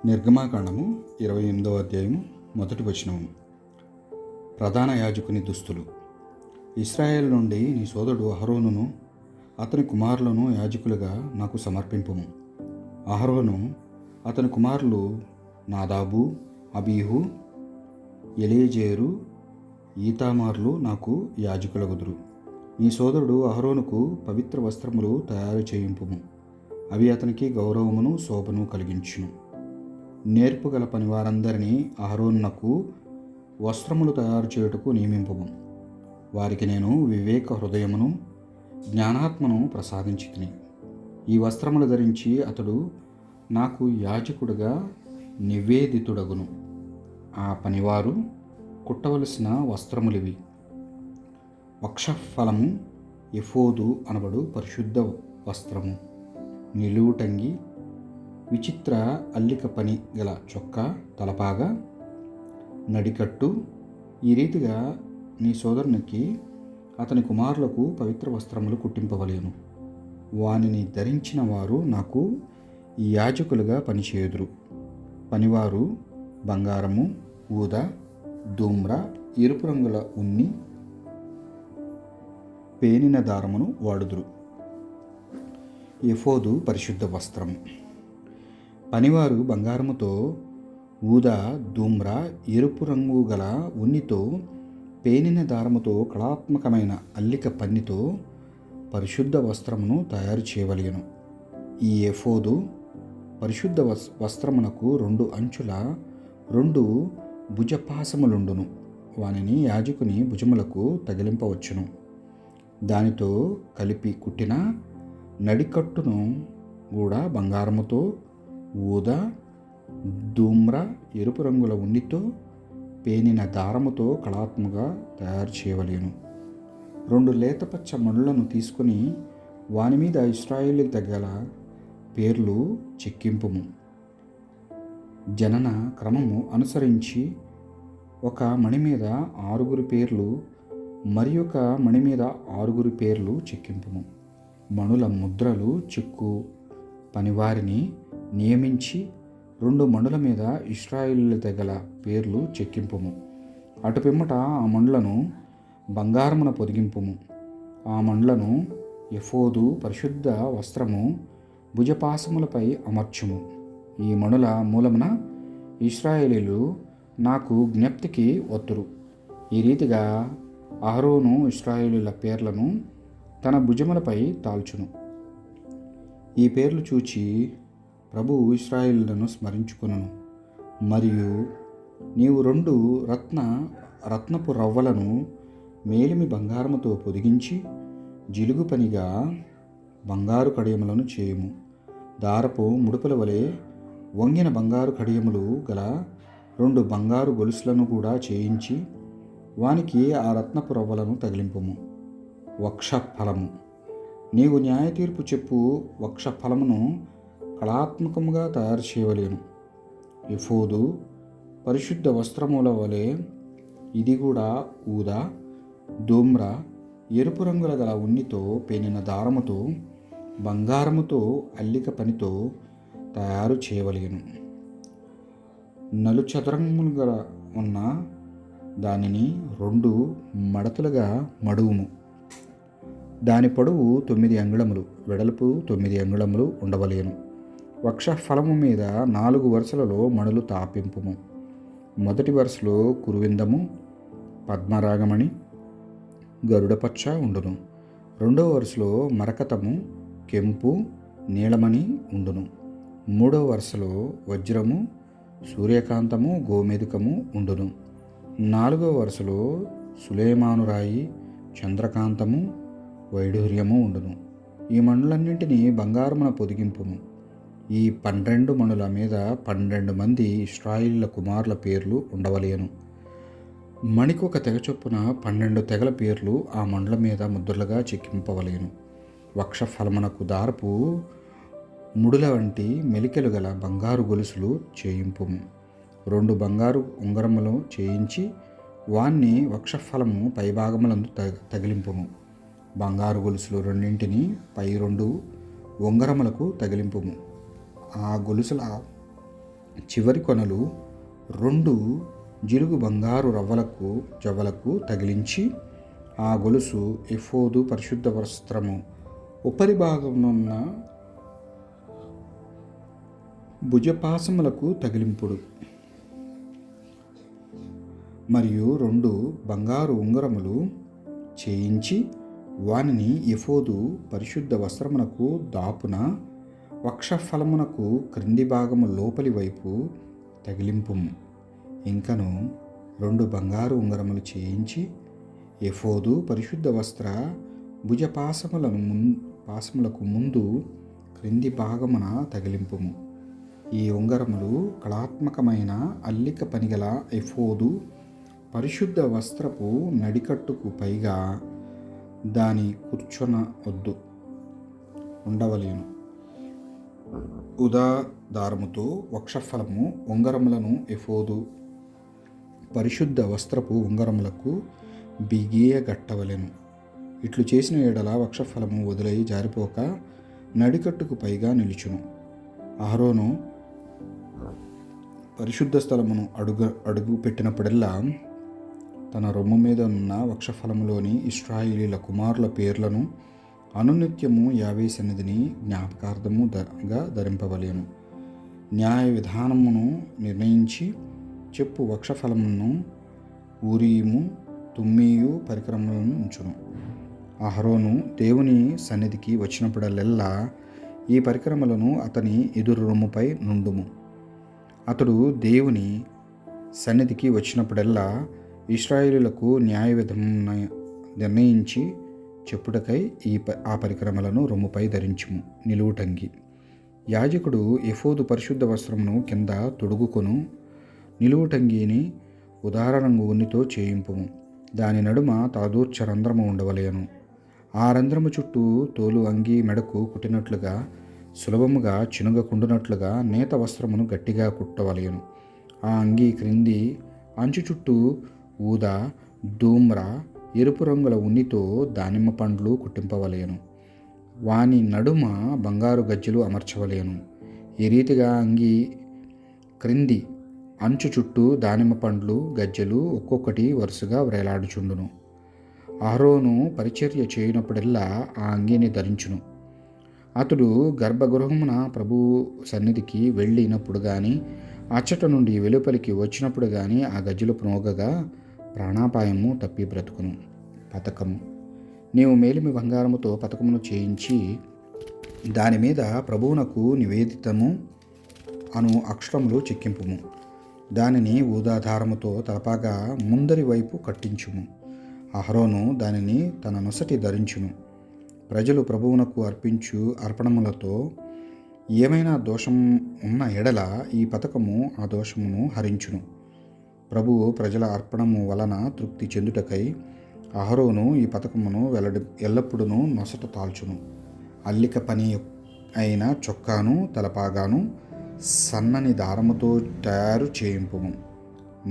నిర్గమాకాండము 28వ అధ్యాయము మొదటి వచనము. ప్రధాన యాజకుని దుస్తులు. ఇశ్రాయేలు నుండి నీ సోదరుడు అహరోనును అతని కుమారులను యాజకులుగా నాకు సమర్పింపుము. అహరోను అతని కుమారులు నాదాబు, అబీహు, ఎలియజేరు, ఈతామార్లు నాకు యాజకులగుదురు. నీ సోదరుడు అహరోనుకు పవిత్ర వస్త్రములు తయారు చేయింపుము. అవి అతనికి గౌరవమును శోభను కలిగించును. నేర్పుగల పనివారందరినీ అహరోనునకు వస్త్రములు తయారు చేయుటకు నియమింపుము. వారికి నేను వివేక హృదయమును జ్ఞానాత్మను ప్రసాదించితిని. ఈ వస్త్రములు ధరించి అతడు నాకు యాజకుడుగా నివేదితుడగును. ఆ పనివారు కుట్టవలసిన వస్త్రములివి: వక్షఫలము, ఎఫోదు అనబడు పరిశుద్ధ వస్త్రము, నిలువుటంగి, విచిత్ర అల్లిక పని గల చొక్కా, తలపాగా, నడికట్టు. ఈ రీతిగా నీ సోదరునికి అతని కుమారులకు పవిత్ర వస్త్రములు కుట్టింపవలేను. వానిని ధరించిన వారు నాకు యాజకులుగా పనిచేయుదురు. పనివారు బంగారము, ఊద, ధూమ్ర, ఎరుపు రంగుల ఉన్ని, పేనిన దారమును వాడుదురు. ఎఫోదు పరిశుద్ధ వస్త్రము. పనివారు బంగారముతో, ఊద, ధూమ్ర, ఎరుపు రంగు గల ఉన్నితో, పేనిన దారముతో, కళాత్మకమైన అల్లిక పన్నితో పరిశుద్ధ వస్త్రమును తయారు చేయవలెను. ఈ ఎఫోదు పరిశుద్ధ వస్త్రమునకు 2 అంచుల 2 భుజపాసములుండును. వానిని యాజకుని భుజములకు తగిలింపవచ్చును. దానితో కలిపి కుట్టిన నడికట్టును కూడా బంగారముతో, ఊద, ధూమ్ర, ఎరుపు రంగుల ఉన్నితో, పేనిన దారముతో కళాత్మగా తయారు చేయవలెను. 2 లేతపచ్చ మణులను తీసుకుని వాని మీద ఇశ్రాయేలు తెగల పేర్లు చెక్కింపుము. జనన క్రమము అనుసరించి ఒక మణి మీద 6 పేర్లు, మరి ఒక మణి మీద 6 పేర్లు చెక్కింపుము. మణుల ముద్రలు చెక్కు పనివారిని నియమించి 2 మణుల మీద ఇశ్రాయేలు తెగల పేర్లు చెక్కింపుము. అటు పిమ్మట ఆ మణులను బంగారమున పొదిగింపుము. ఆ మణులను ఎఫోదు పరిశుద్ధ వస్త్రము భుజపాసములపై అమర్చుము. ఈ మణుల మూలమున ఇశ్రాయేలీలు నాకు జ్ఞప్తికి వత్తురు. ఈ రీతిగా అహరోను ఇశ్రాయేలీల పేర్లను తన భుజములపై తాల్చును. ఈ పేర్లు చూచి ప్రభువు ఇశ్రాయేలులను స్మరించుకొనును. మరియు నీవు 2 రత్నపు రవ్వలను మేలిమి బంగారముతో పొదిగించి జిలుగు పనిగా బంగారు కడియములను చేయుము. దారపు ముడుపుల వలె వంగిన బంగారు కడియములు గల 2 బంగారు గొలుసులను కూడా చేయించి వానికి ఆ రత్నపు రవ్వలను తగిలింపుము. వక్షఫలము. నీవు న్యాయ తీర్పు చెప్పు వక్షఫలమును కళాత్మకముగా తయారు చేయవలేను. ఎఫోదు పరిశుద్ధ వస్త్రముల వలె ఇది కూడా ఊద, ధూమ్ర, ఎరుపు రంగుల గల ఉన్నితో, పేనిన దారముతో, బంగారముతో, అల్లిక పనితో తయారు చేయవలేను. నలుచదరములుగా ఉన్న దానిని 2 మడతలుగా మడువుము. దాని పొడవు 9 అంగుళములు, వెడల్పు 9 అంగుళములు ఉండవలేను. వక్షఫలము మీద 4 వరుసలలో మణులు తాపింపుము. మొదటి వరుసలో కురువిందము, పద్మరాగమణి, గరుడపచ్చ ఉండును. 2వ వరుసలో మరకతము, కెంపు, నీలమణి ఉండును. 3వ వరుసలో వజ్రము, సూర్యకాంతము, గోమేధికము ఉండును. 4వ వరుసలో సులేమానురాయి, చంద్రకాంతము, వైఢూర్యము ఉండును. ఈ మణులన్నింటినీ బంగారమున పొదిగింపుము. ఈ 12 మణుల మీద 12 మంది ఇశ్రాయేలీయుల కుమారుల పేర్లు ఉండవలేను. మణికొక తెగ చొప్పున 12 తెగల పేర్లు ఆ మణుల మీద ముద్రలుగా చెక్కింపవలేను. వక్షఫలమునకు దారపు ముడుల వంటి మెలికలు గల బంగారు గొలుసులు చేయింపుము. 2 బంగారు ఉంగరములు చేయించి వాన్ని వక్షఫలము పైభాగములందు తగిలింపుము. బంగారు గొలుసులు రెండింటిని పై 2 ఉంగరములకు తగిలింపుము. ఆ గొలుసుల చివరి కొనలు 2 జిలుగు బంగారు జవ్వలకు తగిలించి ఆ గొలుసు ఎఫోదు పరిశుద్ధ వస్త్రము ఉపరి భాగమునున్న భుజపాసములకు తగిలింపుడు. మరియు 2 బంగారు ఉంగరములు చేయించి వానిని ఎఫోదు పరిశుద్ధ వస్త్రమునకు దాపున వక్షఫలమునకు క్రింది భాగము లోపలి వైపు తగిలింపుము. ఇంకను 2 బంగారు ఉంగరములు చేయించి ఎఫోదు పరిశుద్ధ వస్త్ర పాసములకు ముందు క్రింది భాగమున తగిలింపుము. ఈ ఉంగరములు కళాత్మకమైన అల్లిక పనిగల ఎఫోదు పరిశుద్ధ వస్త్రపు నడికట్టుకు పైగా దాని ఉండవలేను. ఉదా దారముతో వక్షఫలము ఉంగరములను ఎఫోదు పరిశుద్ధ వస్త్రపు ఉంగరములకు బిగియగట్టవలెను. ఇట్లు చేసిన ఎడల వక్షఫలము వదిలై జారిపోక నడికట్టుకు పైగా నిలుచును. అహరోను పరిశుద్ధ స్థలమును అడుగు పెట్టినప్పుడల్లా తన రొమ్ము మీద ఉన్న వక్షఫలములోని ఇశ్రాయేలీల కుమారుల పేర్లను అనునిత్యము యావే సన్నిధిని జ్ఞాపకార్థముగా ధరింపవలెను. న్యాయ విధానమును నిర్ణయించి చెప్పు వక్షఫలమును ఊరీము తుమ్మీయు పరికరములను ఉంచును. అహరోను దేవుని సన్నిధికి వచ్చినప్పుడల్లా ఈ పరికరములను అతని ఎదురు రొమ్ముపై నుండుము. అతడు దేవుని సన్నిధికి వచ్చినప్పుడల్లా ఇశ్రాయేలులకు న్యాయ విధమును నిర్ణయించి చెప్పుటకై ఆ పరికరములను రొమ్ముపై ధరించుము. నిలువుటంగి. యాజకుడు ఎఫోదు పరిశుద్ధ వస్త్రమును కింద తొడుగుకొను. నిలువుటంగిని ఉదార రంగు ఉన్నితో చేయింపుము. దాని నడుమ తాదూర్చ రంధ్రము ఉండవలేను. ఆ రంధ్రము చుట్టూ తోలు అంగి మెడకు కుట్టినట్లుగా సులభముగా చినుగకుండునట్లుగా నేత వస్త్రమును గట్టిగా కుట్టవలేను. ఆ అంగీ క్రింది అంచు చుట్టూ ఊదా, ధూమ్ర, ఎరుపు రంగుల ఉన్నితో దానిమ్మ పండ్లు కుట్టింపవలేను. వాని నడుమ బంగారు గజ్జెలు అమర్చవలేను. ఈ రీతిగా అంగీ క్రింది అంచు చుట్టూ దానిమ్మ పండ్లు గజ్జెలు ఒక్కొక్కటి వరుసగా వ్రేలాడుచుండును. అహరోను పరిచర్య చేయనప్పుడల్లా ఆ అంగీని ధరించును. అతడు గర్భగృహమున ప్రభువు సన్నిధికి వెళ్ళినప్పుడు కానీ అచ్చట నుండి వెలుపలికి వచ్చినప్పుడు కానీ ఆ గజ్జెలు ప్రోగగా ప్రాణాపాయము తప్పి బ్రతుకును. పతకము. నీవు మేలిమి బంగారముతో పతకమును చేయించి దాని మీద ప్రభువునకు నివేదితము అను అక్షరములు చెక్కింపుము. దానిని ఊదాధారముతో తలపాగా ముందరి వైపు కట్టించుము. అహరోను దానిని తన నొసటి ధరించును. ప్రజలు ప్రభువునకు అర్పించు అర్పణములతో ఏమైనా దోషం ఉన్న ఎడల ఈ పతకము ఆ దోషమును హరించును. ప్రభువు ప్రజల అర్పణము వలన తృప్తి చెందుటకై అహరోను ఈ పతకమును ఎల్లప్పుడూ నొసట తాల్చును. అల్లిక పని అయిన చొక్కాను తలపాగాను సన్నని దారముతో తయారు చేయింపుము.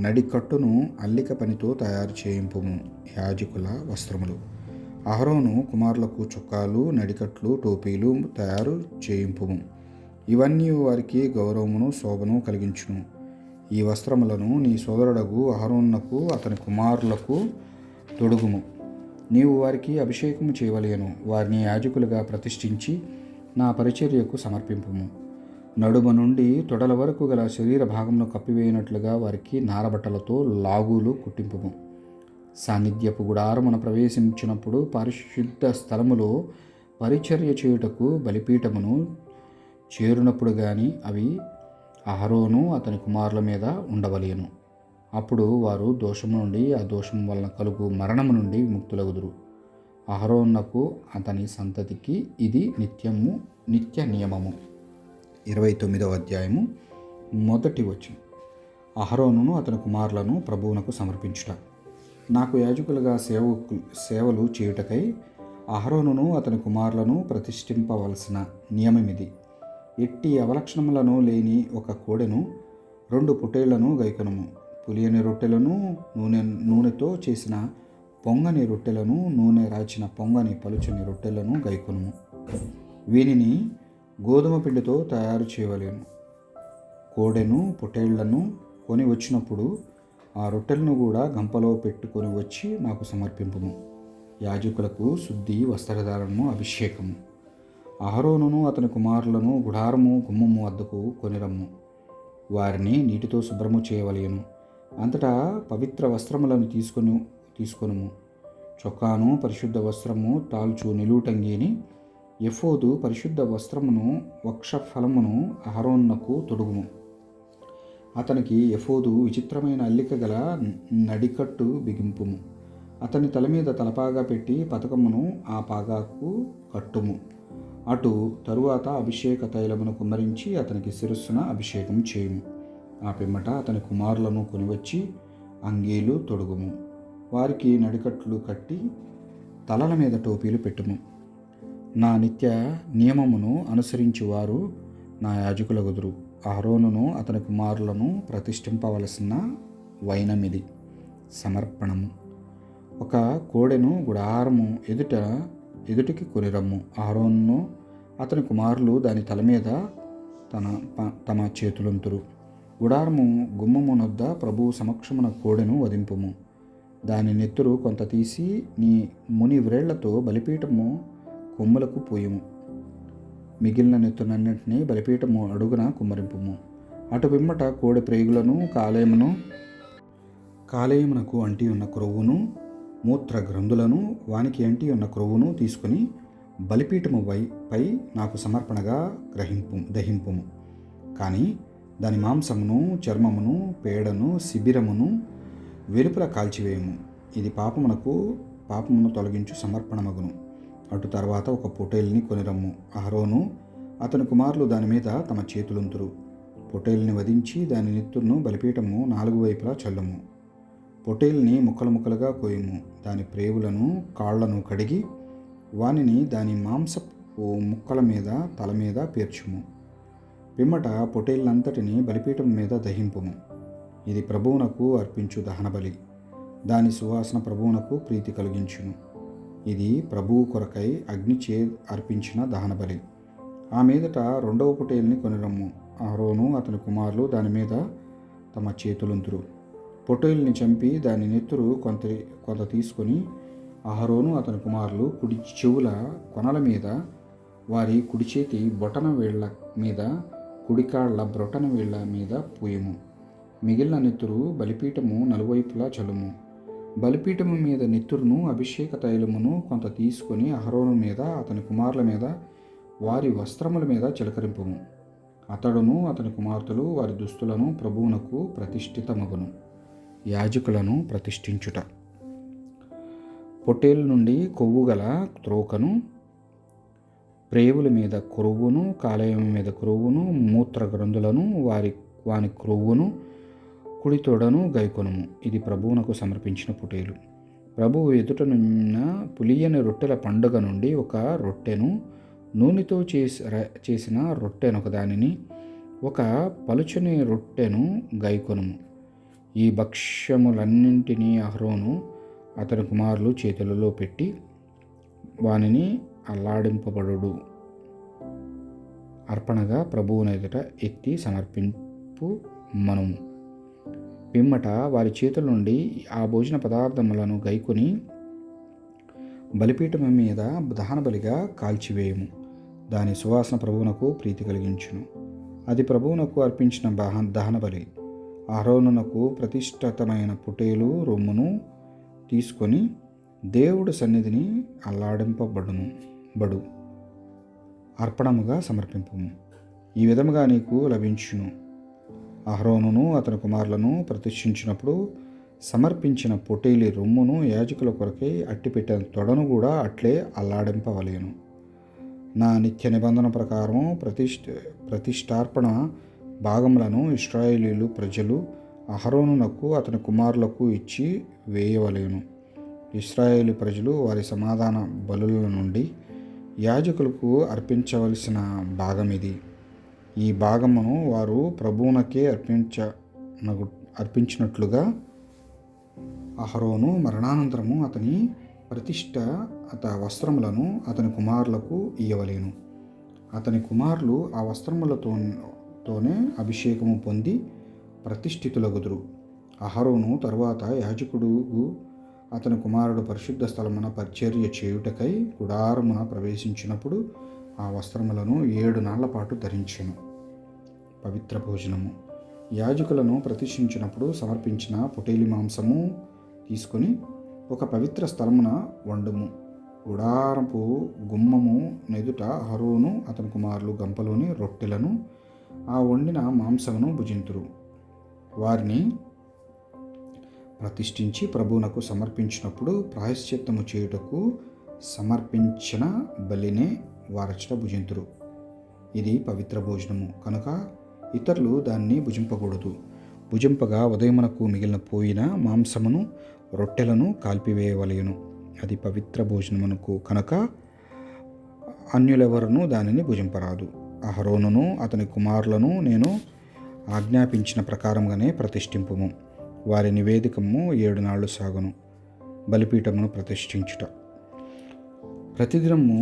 నడికట్టును అల్లిక పనితో తయారు చేయింపుము. యాజకుల వస్త్రములు. అహరోను కుమారులకు చొక్కాలు, నడికట్లు, టోపీలు తయారు చేయింపుము. ఇవన్నీ వారికి గౌరవమును శోభను కలిగించును. ఈ వస్త్రములను నీ సోదరుడగు అహరోనునకు అతని కుమారులకు తొడుగుము. నీవు వారికి అభిషేకము చేయవలెను. వారిని యాజకులుగా ప్రతిష్ఠించి నా పరిచర్యకు సమర్పింపుము. నడుమ నుండి తొడల వరకు గల శరీర భాగమును కప్పివేయనట్లుగా వారికి నారబట్టలతో లాగులు కుట్టింపుము. సాన్నిధ్యపు గుడారమున ప్రవేశించినప్పుడు పరిశుద్ధ స్థలములో పరిచర్య చేయుటకు బలిపీఠమును చేరునప్పుడు కానీ అవి అహరోను అతని కుమారుల మీద ఉండవలేను. అప్పుడు వారు దోషము నుండి ఆ దోషము వలన కలుగు మరణము నుండి విముక్తులగుదురు. అహరోనునకు అతని సంతతికి ఇది నిత్య నియమము. 29వ అధ్యాయము 1వ వచనం. అహరోనును అతని కుమారులను ప్రభువునకు సమర్పించుట. నాకు యాజకులుగా సేవలు చేయుటకై అహరోనును అతని కుమారులను ప్రతిష్ఠింపవలసిన నియమమిది. ఎట్టి అవలక్షణములను లేని ఒక కోడెను 2 పొట్టేళ్లను గైకొనుము. పులియని రొట్టెలను నూనెతో చేసిన పొంగని రొట్టెలను నూనె రాచిన పొంగని పలుచని రొట్టెలను గైకొనుము. వీనిని గోధుమ పిండితో తయారు చేయవలేను. కోడెను పొటేళ్లను కొని వచ్చినప్పుడు ఆ రొట్టెలను కూడా గంపలో పెట్టుకొని వచ్చి నాకు సమర్పింపుము. యాజకులకు శుద్ధి, వస్త్రధారణము, అభిషేకము. అహరోనును అతని కుమారులను గుడారము గుమ్మము వద్దకు కొనిరమ్ము. వారిని నీటితో శుభ్రము చేయవలెను. అంతటా పవిత్ర వస్త్రములను తీసుకొనుము. చొక్కాను, పరిశుద్ధ వస్త్రము, తాల్చు నిలువుటంగిని, ఎఫోదు, పరిశుద్ధ వస్త్రమును, వక్షఫలమును అహరోనునకు తొడుగుము. అతనికి ఎఫోదు విచిత్రమైన అల్లిక గల నడికట్టు బిగింపుము. అతని తల మీద తలపాగా పెట్టి పతకమును ఆ పాగాకు కట్టుము. అటు తరువాత అభిషేక తైలమును కుమ్మరించి అతనికి శిరస్సున అభిషేకం చేయుము. ఆ పిమ్మట అతని కుమారులను కొనివచ్చి అంగీలు తొడుగుము. వారికి నడికట్లు కట్టి తలల మీద టోపీలు పెట్టుము. నా నిత్య నియమమును అనుసరించి వారు నా యాజకులగుదురు. అహరోనును అతని కుమారులను ప్రతిష్ఠింపవలసిన వైనమిది. సమర్పణము. ఒక కోడెను గుడారము ఎదుటికి కొనిరమ్ము. అహరోనును అతని కుమారులు దాని తల మీద తమ చేతులుంతురు. గుడారము గుమ్మమునొద్ద ప్రభువు సమక్షమున కోడెను వధింపుము. దాని నెత్తురు కొంత తీసి నీ ముని వ్రేళ్లతో బలిపీఠము కొమ్ములకు పూయము. మిగిలిన నెత్తునన్నింటినీ బలిపీఠము అడుగున కుమ్మరింపుము. అటు పిమ్మట కోడె ప్రేగులను కాలేయమునకు అంటి ఉన్న క్రొవ్వును, మూత్ర గ్రంథులను, వానికి అంటి ఉన్న క్రొవ్వును తీసుకుని బలిపీఠము పై నాకు సమర్పణగా దహింపుము. కానీ దాని మాంసమును, చర్మమును, పేడను, శిబిరమును వెలుపల కాల్చివేయము. ఇది పాపమును తొలగించు సమర్పణమగును. అటు తర్వాత ఒక పొటేల్ని కొనిరమ్ము. అహరోను అతని కుమారులు దాని మీద తమ చేతులుంతురు. పొటేల్ని వధించి దాని నెత్తురును బలిపీఠము 4 వైపులా చల్లుము. పొటేల్ని ముక్కలు ముక్కలుగా కోయుము. దాని ప్రేవులను, కాళ్లను కడిగి వానిని దాని మాంసపు ముక్కల మీద తల మీద పేర్చుము. పిమ్మట పొటేళ్ళంతటిని బలిపీఠం మీద దహింపుము. ఇది ప్రభువునకు అర్పించు దహనబలి. దాని సువాసన ప్రభువునకు ప్రీతి కలిగించును. ఇది ప్రభువు కొరకై అగ్నిచే అర్పించిన దహనబలి. ఆ మీదట 2వ పొటేల్ని కొనిరమ్ము. అహరోను అతని కుమారులు దాని మీద తమ చేతులుంతురు. పొటేల్ని చంపి దాని నెత్తురు కొంత తీసుకొని అహరోను అతని కుమారులు కుడి చెవుల కొనల మీద, వారి కుడి చేతి బొటన వేళ్ల మీద, కుడికాళ్ల బ్రొటన వేళ్ల మీద పూయము. మిగిలిన నెత్తురు బలిపీఠము నలువైపులా చల్లుము. బలిపీఠము మీద నెత్తురును, అభిషేక తైలమును కొంత తీసుకొని అహరోను మీద, అతని కుమారుల మీద, వారి వస్త్రముల మీద చిలకరింపుము. అతడును అతని కుమార్తెలు వారి దుస్తులను ప్రభువునకు ప్రతిష్ఠితమగును. యాజకులను ప్రతిష్ఠించుట. పొట్టేలు నుండి కొవ్వు గల త్రోకను, ప్రేవుల మీద క్రొవ్వును, కాలేయం మీద క్రొవ్వును, మూత్ర గ్రంథులను, వాని క్రొవ్వును, కుడి తొడను గైకొనుము. ఇది ప్రభువునకు సమర్పించిన పొటేలు. ప్రభువు ఎదుటనున్న పులియని రొట్టెల పండుగ నుండి ఒక రొట్టెను, నూనెతో చేసిన రొట్టెనొక దానిని, ఒక పలుచని రొట్టెను గైకొనుము. ఈ భక్ష్యములన్నింటినీ అహరోను అతని కుమారులు చేతులలో పెట్టి వానిని అల్లాడింపబడు అర్పణగా ప్రభువుని ఎదుట ఎత్తి సమర్పింపు మనుము. పిమ్మట వారి చేతుల నుండి ఆ భోజన పదార్థములను గైకొని బలిపీఠం మీద దహనబలిగా కాల్చివేయము. దాని సువాసన ప్రభువునకు ప్రీతి కలిగించును. అది ప్రభువునకు అర్పించిన దహనబలి. అహరోనునకు ప్రతిష్ఠితమైన పొటేలు రొమ్మును తీసుకొని దేవుడు సన్నిధిని అల్లాడింపబడు అర్పణముగా సమర్పింపుము. ఈ విధముగా నీకు లభించును. అహరోనును అతని కుమారులను ప్రతిష్ఠించినప్పుడు సమర్పించిన పొటేలి రొమ్మును యాజకుల కొరకై అట్టిపెట్టిన తొడను కూడా అట్లే అల్లాడింపవలేను. నా నిత్య నిబంధన ప్రకారం ప్రతిష్టార్పణ భాగములను ఇశ్రాయేలీలు ప్రజలు అహరోనునకు అతని కుమారులకు ఇచ్చి వేయవలేను. ఇశ్రాయేలు ప్రజలు వారి సమాధాన బలుల నుండి యాజకులకు అర్పించవలసిన భాగమిది. ఈ భాగమును వారు ప్రభువునకే అర్పించినట్లుగా అహరోను మరణానంతరము అతని వస్త్రములను అతని కుమారులకు ఇయ్యవలేను. అతని కుమారులు ఆ వస్త్రములతో తోనే అభిషేకము పొంది ప్రతిష్ఠితులగుదురు. అహరోను తరువాత యాజకుడు అతని కుమారుడు పరిశుద్ధ స్థలమున పరిచర్య చేయుటకై గుడారమున ప్రవేశించినప్పుడు ఆ వస్త్రములను 7 నాళ్ల పాటు ధరించెను. పవిత్ర భోజనము. యాజకులను ప్రతిష్ఠించినప్పుడు సమర్పించిన పొటేలి మాంసము తీసుకొని ఒక పవిత్ర స్థలమున వండుము. గుడారపు గుమ్మము నెదుట అహరోను అతని కుమారులు గంపలోని రొట్టెలను ఆ వండిన మాంసమును భుజింతురు. వారిని ప్రతిష్ఠించి ప్రభువునకు సమర్పించినప్పుడు ప్రాయశ్చిత్తము చేయుటకు సమర్పించిన బలినే వారచట భుజింతురు. ఇది పవిత్ర భోజనము కనుక ఇతరులు దాన్ని భుజింపకూడదు. భుజింపగా ఉదయమునకు మిగిలిన పోయిన మాంసమును రొట్టెలను కాల్పివేయవలెను. అది పవిత్ర భోజనమునకు కనుక అన్యులెవరునూ దానిని భుజింపరాదు. అహరోనును అతని కుమారులను నేను ఆజ్ఞాపించిన ప్రకారంగానే ప్రతిష్ఠింపుము. వారి నివేదికము 7 నాళ్లు సాగును. బలిపీఠమును ప్రతిష్ఠించుట. ప్రతిదినము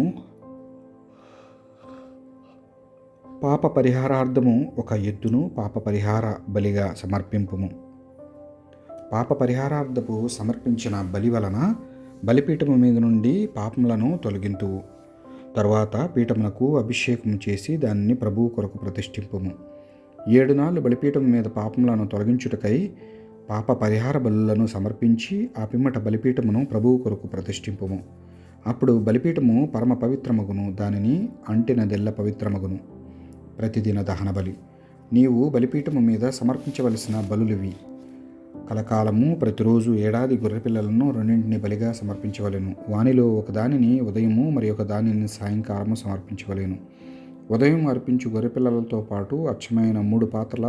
పాప పరిహారార్థము ఒక ఎద్దును పాప పరిహార బలిగా సమర్పింపుము. పాప పరిహారార్థపు సమర్పించిన బలి వలన బలిపీఠము మీద నుండి పాపములను తొలగింతువు. తరువాత పీఠమునకు అభిషేకము చేసి దానిని ప్రభువు కొరకు ప్రతిష్ఠింపుము. 7 నాళ్లు బలిపీఠం మీద పాపములను తొలగించుటకై పాప పరిహార బలులను సమర్పించి ఆ పిమ్మట బలిపీఠమును ప్రభువు కొరకు ప్రతిష్ఠింపుము. అప్పుడు బలిపీఠము పరమ పవిత్రమగును, దానిని అంటినదెల్ల పవిత్రమగును. ప్రతిదిన దహన బలి. నీవు బలిపీఠము మీద సమర్పించవలసిన బలులివి. కలకాలము ప్రతిరోజు ఏడాది గొర్రెపిల్లలను 2 బలిగా సమర్పించవలెను. వానిలో ఒక దానిని ఉదయము మరి ఒక దానిని సాయంకాలము సమర్పించవలెను. ఉదయం అర్పించు గొర్రెపిల్లలతో పాటు అచ్చమైన 3 పాత్రల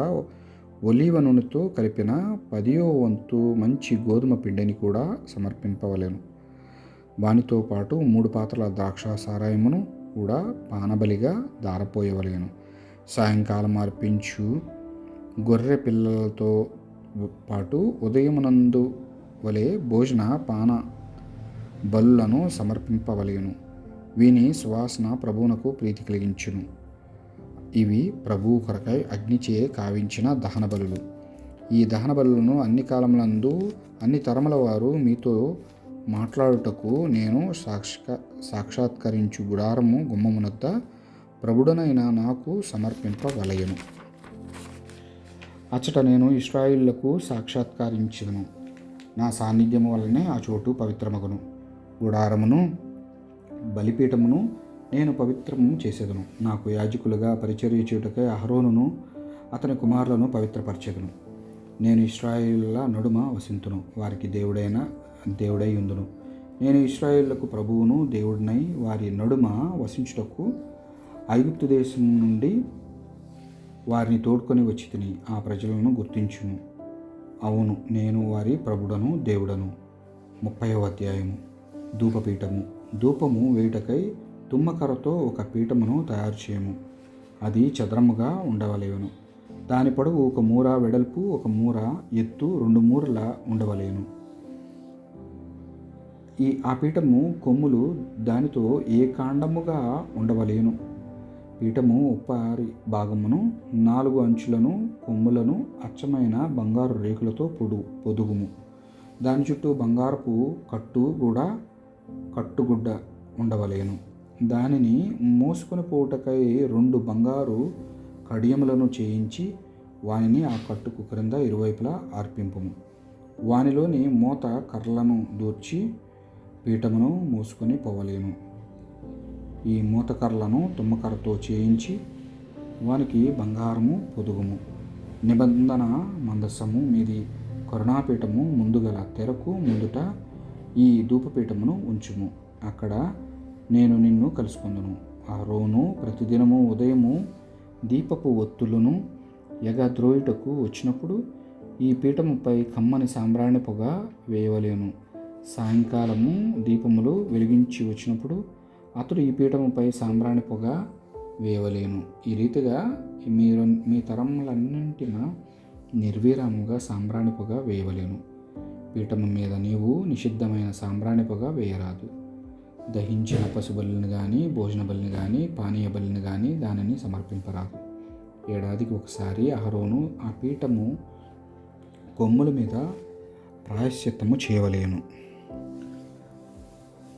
ఒలీవ నూనెతో కలిపిన 10వ వంతు మంచి గోధుమ పిండిని కూడా సమర్పింపవలెను. వానితో పాటు 3 పాత్రల ద్రాక్ష సారాయమును కూడా పానబలిగా దారపోయవలెను. సాయంకాలం అర్పించు గొర్రె పిల్లలతో పాటు ఉదయమునందు వలె భోజన పాన బలులను సమర్పింపవలెను. వీని సువాసన ప్రభువునకు ప్రీతి కలిగించును. ఇవి ప్రభువు కొరకై అగ్నిచే కావించిన దహన బలులు. ఈ దహన బలులను అన్ని కాలములందు అన్ని తరముల వారు మీతో మాట్లాడుటకు నేను సాక్షాత్కరించు గుడారము గుమ్మమునొద్ద ప్రభుడనైన నాకు సమర్పింపవలయను. అచ్చట నేను ఇశ్రాయేలులకు సాక్షాత్కరించెదను. నా సాన్నిధ్యము వలనే ఆ చోటు పవిత్రమగును. గుడారమును బలిపీఠమును నేను పవిత్రము చేసేదను. నాకు యాజకులుగా పరిచర్య చేయుటకై అహరోనును అతని కుమారులను పవిత్రపరచెదను. నేను ఇశ్రాయేలుల నడుమ వసింతును, వారికి దేవుడై ఉందును. నేను ఇశ్రాయేలులకు ప్రభువును దేవుడినై వారి నడుమ వసించుటకు ఐగుప్తు దేశం నుండి వారిని తోడ్కొని వచ్చి తిని ఆ ప్రజలను గుర్తించును. అవును, నేను వారి ప్రభుడను దేవుడను. 30వ అధ్యాయము. ధూపపీఠము. ధూపము వేయుటకై తుమ్మకర్రతో ఒక పీఠమును తయారు చేయము. అది చదరముగా ఉండవలేను. దాని పొడవు 1 మూర, వెడల్పు 1 మూర, ఎత్తు 2 మూరల ఉండవలేను. ఆ పీఠము కొమ్ములు దానితో ఏకాండముగా ఉండవలేను. పీఠము ఉప్పరి భాగమును 4 అంచులను కొమ్ములను అచ్చమైన బంగారు రేకులతో పొదుగుము. దాని చుట్టూ బంగారపు కట్టుగుడ్డ ఉండవలేను. దానిని మోసుకొని పోవుటకై 2 బంగారు కడియములను చేయించి వానిని ఆ కట్టుకు క్రింద ఇరువైపులా అర్పింపుము. వానిలోని మోత కర్రలను దూర్చి పీఠమును మోసుకొని పోవలేను. ఈ మూతకర్రలను తుమ్మకర్రతో చేయించి వానికి బంగారము పొదుగుము. నిబంధన మందసము మీది కరుణాపీఠము ముందుగల తెరకు ముందుట ఈ ధూపపీఠమును ఉంచుము. అక్కడ నేను నిన్ను కలుసుకుందును. అహరోను ప్రతిదినము ఉదయము దీపపు ఒత్తులను ఎగద్రోయుటకు వచ్చినప్పుడు ఈ పీఠముపై కమ్మని సాంబ్రాణి పొగ వేయవలెను. సాయంకాలము దీపములు వెలిగించి వచ్చినప్పుడు అతడు ఈ పీఠముపై సాంబ్రాణి పొగ వేయవలేను. ఈ రీతిగా మీరు మీ తరములన్నింటిన నిర్విరాముగా సాంబ్రాణి పొగ వేయవలేను. పీఠము మీద నీవు నిషిద్ధమైన సాంబ్రాణి పొగ వేయరాదు. దహించిన పశు బలిని కానీ, భోజన బలిని కానీ, పానీయ బలిని కానీ దానిని సమర్పింపరాదు. ఏడాదికి ఒకసారి అహరోను ఆ పీఠము కొమ్ముల మీద ప్రాయశ్చిత్తము చేయవలేను.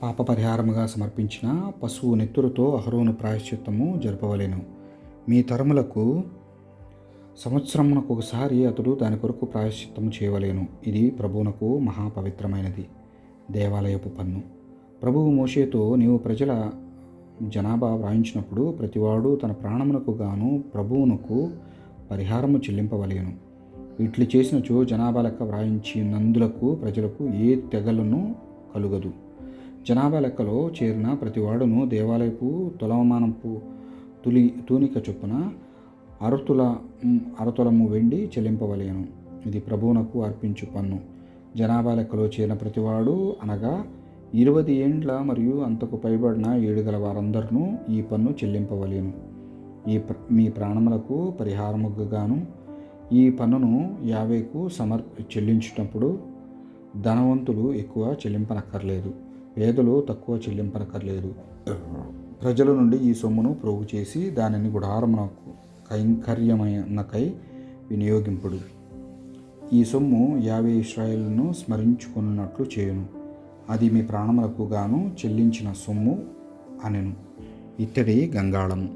పాప పరిహారముగా సమర్పించిన పశువు నెత్తురుతో అహరోను ప్రాయశ్చిత్తము జరపవలేను. మీ తరములకు సంవత్సరమునకు ఒకసారి అతడు దాని కొరకు ప్రాయశ్చిత్తము చేయవలేను. ఇది ప్రభువునకు మహాపవిత్రమైనది. దేవాలయపు పన్ను. ప్రభువు మోషేతో, నీవు ప్రజల జనాభా వ్రాయించినప్పుడు ప్రతివాడు తన ప్రాణమునకు గాను ప్రభువునకు పరిహారము చెల్లింపవలేను. ఇట్లు చేసినచో జనాభా లెక్క వ్రాయించినందులకు ప్రజలకు ఏ తెగలను కలుగదు. జనాభా లెక్కలో చేరిన ప్రతివాడును దేవాలయపు తులమానపు తూనిక చొప్పున అరతులము వెండి చెల్లింపవలేను. ఇది ప్రభువునకు అర్పించు పన్ను. జనాభా లెక్కలో చేరిన ప్రతివాడు అనగా 20 ఏండ్ల మరియు అంతకు పైబడిన ఏడుగల వారందరినూ ఈ పన్ను చెల్లింపవలేను. మీ ప్రాణములకు పరిహారముగాను ఈ పన్నును యావేకు చెల్లించినప్పుడు ధనవంతులు ఎక్కువ చెల్లింపనక్కర్లేదు, పేదలు తక్కువ చెల్లింపనక్కర్లేదు. ప్రజల నుండి ఈ సొమ్మును ప్రోగు చేసి దానిని గుడారమునకు కైంకర్యమునకై వినియోగింపుడు. ఈ సొమ్ము యావే ఇశ్రాయేలును స్మరించుకున్నట్లు చేయును. అది మీ ప్రాణములకు గాను చెల్లించిన సొమ్ము అనెను. ఇత్తడి గంగాళము.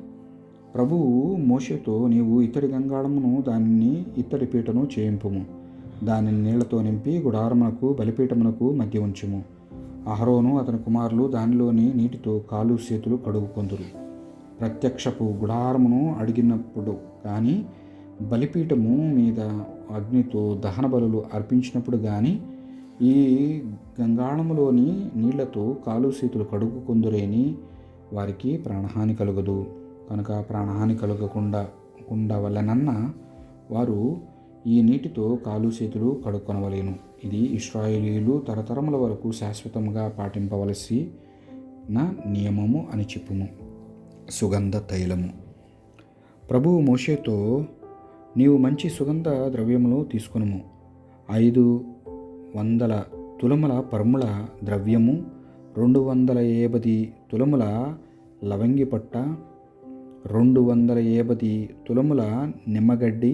ప్రభువు మోషేతో, నీవు ఇత్తడి గంగాళమును దానిని ఇత్తడి పీటను చేయింపుము. దానిని నీళ్లతో నింపి గుడారమునకు బలిపీఠమునకు మధ్య ఉంచుము. అహరోను అతని కుమారులు దానిలోని నీటితో కాలు చేతులు కడుగుకొందురు. ప్రత్యక్షపు గుడారమును అడిగినప్పుడు కానీ, బలిపీఠము మీద అగ్నితో దహన బలులు అర్పించినప్పుడు కానీ ఈ గంగాళములోని నీళ్లతో కాలు చేతులు కడుగుకొందురేని వారికి ప్రాణహాని కలుగదు. కనుక ప్రాణహాని కలుగకుండా వలనన్న వారు ఈ నీటితో కాలు చేతులు కడుక్కొనవలేను. ఇది ఇశ్రాయేలీయులు తరతరముల వరకు శాశ్వతంగా పాటింపవలసిన నియమము అని చెప్పుము. సుగంధ తైలము. ప్రభువు మోషేతో, నీవు మంచి సుగంధ ద్రవ్యములు తీసుకొనుము. 500 తులముల పరిమళ ద్రవ్యము, 250 తులముల లవంగి పట్ట, 250 తులముల నిమ్మగడ్డి,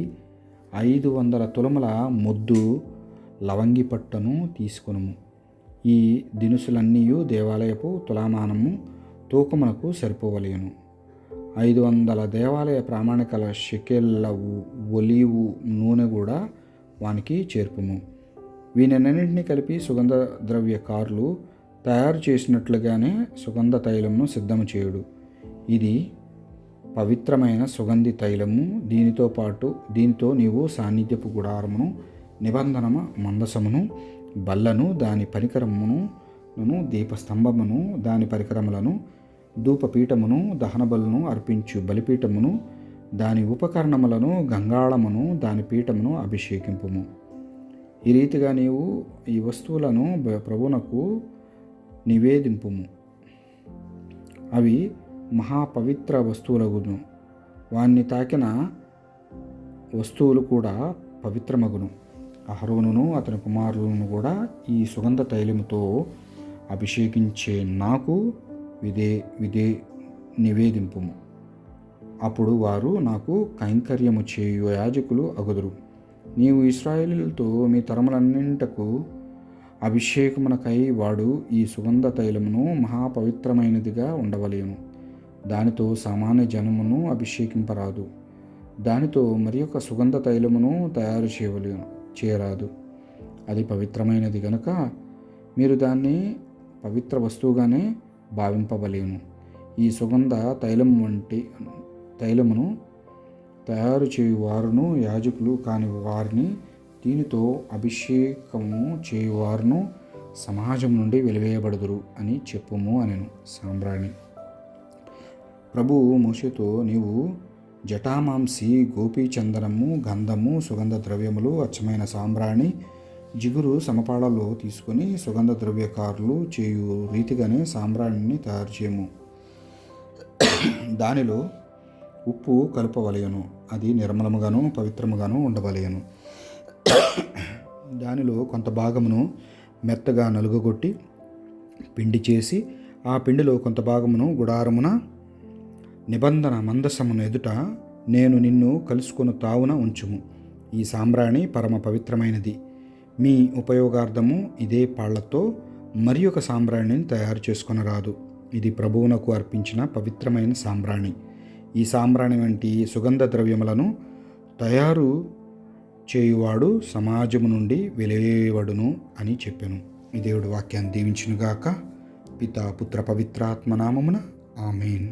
500 తులముల మొద్దు లవంగి పట్టను తీసుకొనుము. ఈ దినుసులన్నీ దేవాలయపు తులామానము తూకమునకు సరిపోవలేను. 500 దేవాలయ ప్రామాణికల షెకెల్ల ఒలీవు నూనె కూడా వానికి చేర్పుము. వీనన్నింటినీ కలిపి సుగంధ ద్రవ్యకారులు తయారు చేసినట్లుగానే సుగంధ తైలమును సిద్ధము చేయుడు. ఇది పవిత్రమైన సుగంధి తైలము. దీనితో నీవు సాన్నిధ్యపు గుడారమును, నిబంధన మందసమును, బల్లను, దాని పరికరమును, దీపస్తంభమును, దాని పరికరములను, ధూపపీఠమును, దహనబలును అర్పించు బలిపీఠమును, దాని ఉపకరణములను, గంగాళమును, దాని పీఠమును అభిషేకింపుము. ఈ రీతిగా నీవు ఈ వస్తువులను ప్రభువునకు నివేదింపుము. అవి మహాపవిత్ర వస్తువులగును. వాన్ని తాకిన వస్తువులు కూడా పవిత్రమగును. అహరోనును అతని కుమారులను కూడా ఈ సుగంధ తైలముతో అభిషేకించే నాకు నివేదింపుము. అప్పుడు వారు నాకు కైంకర్యము చేయు యాజకులు అగుదురు. నీవు ఇశ్రాయేలీయులతో, మీ తరములన్నింటకు అభిషేకమునకై వాడు ఈ సుగంధ తైలమును మహాపవిత్రమైనదిగా ఉండవలేను. దానితో సామాన్య జనమును అభిషేకింపరాదు. దానితో మరి ఒక సుగంధ తైలమును తయారు చేయరాదు. అది పవిత్రమైనది గనుక మీరు దాన్ని పవిత్ర వస్తువుగానే భావింపవలేను. ఈ సుగంధ తైలమును తయారు చేయువారును యాజకులు కాని వారిని, దీనితో అభిషేకము చేయువారును సమాజం నుండి వెలివేయబడుదురు అని చెప్పుము అనెను. సాంబ్రాణి. ప్రభువు మోషేతో, నీవు జటామాంసి, గోపీచందనము, గంధము, సుగంధ ద్రవ్యములు, అచ్చమైన సాంబ్రాణి, జిగురు సమపాళలో తీసుకొని సుగంధ ద్రవ్యకారులు చేయు రీతిగానే సాంబ్రాణిని తయారు చేయము. దానిలో ఉప్పు కలుపవలయను. అది నిర్మలముగాను పవిత్రముగాను ఉండవలయను. దానిలో కొంత భాగమును మెత్తగా నలుగగొట్టి పిండి చేసి, ఆ పిండిలో కొంత భాగమును గుడారమున నిబంధన మందసమును ఎదుట నేను నిన్ను కలుసుకొను తావున ఉంచుము. ఈ సాంబ్రాణి పరమ పవిత్రమైనది. మీ ఉపయోగార్థము ఇదే పాళ్లతో మరి ఒక సాంబ్రాణిని తయారు చేసుకొనరాదు. ఇది ప్రభువునకు అర్పించిన పవిత్రమైన సాంబ్రాణి. ఈ సాంబ్రాణి వంటి సుగంధ ద్రవ్యములను తయారు చేయువాడు సమాజము నుండి వెలివేయబడును అని చెప్పెను. ఈ దేవుడి వాక్యాన్ని దీవించునుగాక. పితా పుత్ర పవిత్రాత్మ నామమున ఆమేన్.